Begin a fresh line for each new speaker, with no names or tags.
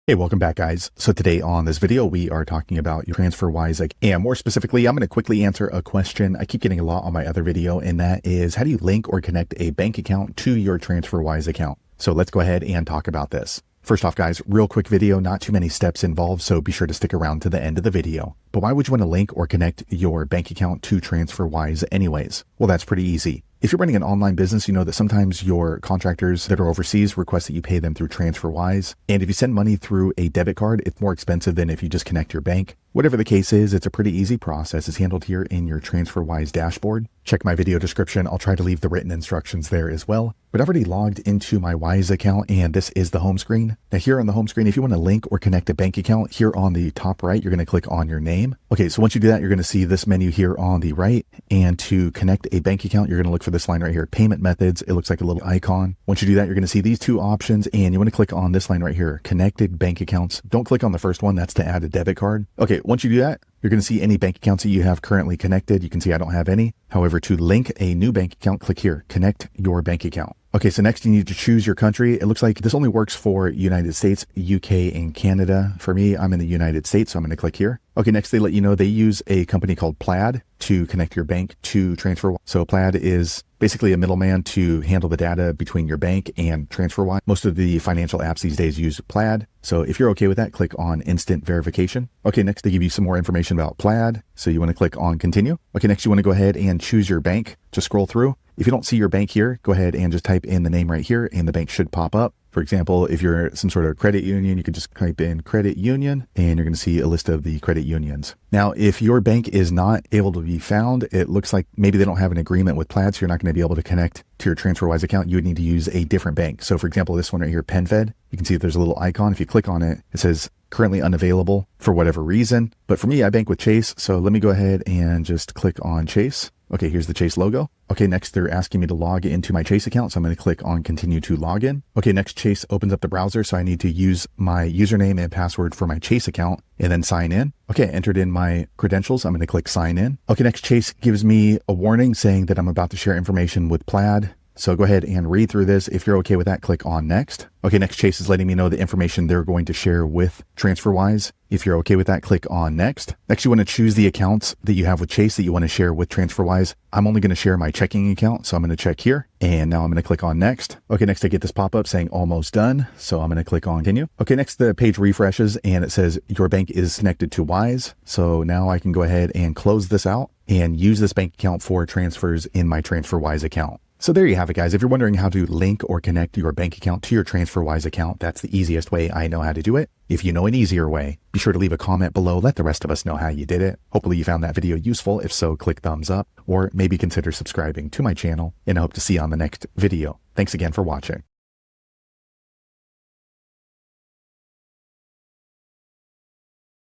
Hey, welcome back, guys. So today on this video, we are talking about your TransferWise. And more specifically, I'm going to quickly answer a question I keep getting a lot on my other video, and that is, how do you link or connect a bank account to your TransferWise account? So let's go ahead and talk about this. First off, guys, real quick video, not too many steps involved, so be sure to stick around to the end of the video. But why would you want to link or connect your bank account to TransferWise anyways? Well, that's pretty easy. If you're running an online business, you know that sometimes your contractors that are overseas request that you pay them through TransferWise. And if you send money through a debit card, it's more expensive than if you just connect your bank. Whatever the case is, it's a pretty easy process. It's handled here in your TransferWise dashboard. Check my video description. I'll try to leave the written instructions there as well. But I've already logged into my Wise account, and this is the home screen. Now here on the home screen, if you want to link or connect a bank account, here on the top right, you're going to click on your name. Okay, so once you do that, you're going to see this menu here on the right. And to connect a bank account, you're going to look for this line right here, payment methods. It looks like a little icon. Once you do that, you're going to see these two options, and you want to click on this line right here, connected bank accounts. Don't click on the first one. That's to add a debit card. Okay, once you do that, you're going to see any bank accounts that you have currently connected. You can see I don't have any. However, to link a new bank account, click here, connect your bank account. Okay, so next you need to choose your country. It looks like this only works for United States, UK, and Canada. For me, I'm in the United States, so I'm going to click here. Okay, next they let you know they use a company called Plaid to connect your bank to TransferWise. So Plaid is basically a middleman to handle the data between your bank and TransferWise. Most of the financial apps these days use Plaid. So if you're okay with that, click on instant verification. Okay, next they give you some more information about Plaid. So you want to click on continue. Okay, next you want to go ahead and choose your bank. Just scroll through. If you don't see your bank here, go ahead and just type in the name right here and the bank should pop up. For example, if you're some sort of credit union, you could just type in credit union and you're going to see a list of the credit unions. Now, if your bank is not able to be found, it looks like maybe they don't have an agreement with Plaid, so you're not going to be able to connect to your TransferWise account. You would need to use a different bank. So for example, this one right here, PenFed, you can see that there's a little icon. If you click on it, it says currently unavailable for whatever reason. But for me, I bank with Chase. So let me go ahead and just click on Chase. Okay, here's the Chase logo. Okay, next they're asking me to log into my Chase account. So I'm going to click on continue to log in. Okay, next Chase opens up the browser. So I need to use my username and password for my Chase account and then sign in. Okay, I entered in my credentials. I'm going to click sign in. Okay, next Chase gives me a warning saying that I'm about to share information with Plaid. So go ahead and read through this. If you're okay with that, click on next. Okay, next Chase is letting me know the information they're going to share with TransferWise. If you're okay with that, click on next. Next, you want to choose the accounts that you have with Chase that you want to share with TransferWise. I'm only going to share my checking account, so I'm going to check here. And now I'm going to click on next. Okay, next I get this pop-up saying almost done. So I'm going to click on continue. Okay, next the page refreshes and it says your bank is connected to Wise. So now I can go ahead and close this out and use this bank account for transfers in my TransferWise account. So there you have it, guys. If you're wondering how to link or connect your bank account to your TransferWise account, that's the easiest way I know how to do it. If you know an easier way, be sure to leave a comment below. Let the rest of us know how you did it. Hopefully you found that video useful. If so, click thumbs up or maybe consider subscribing to my channel, and I hope to see you on the next video. Thanks again for watching.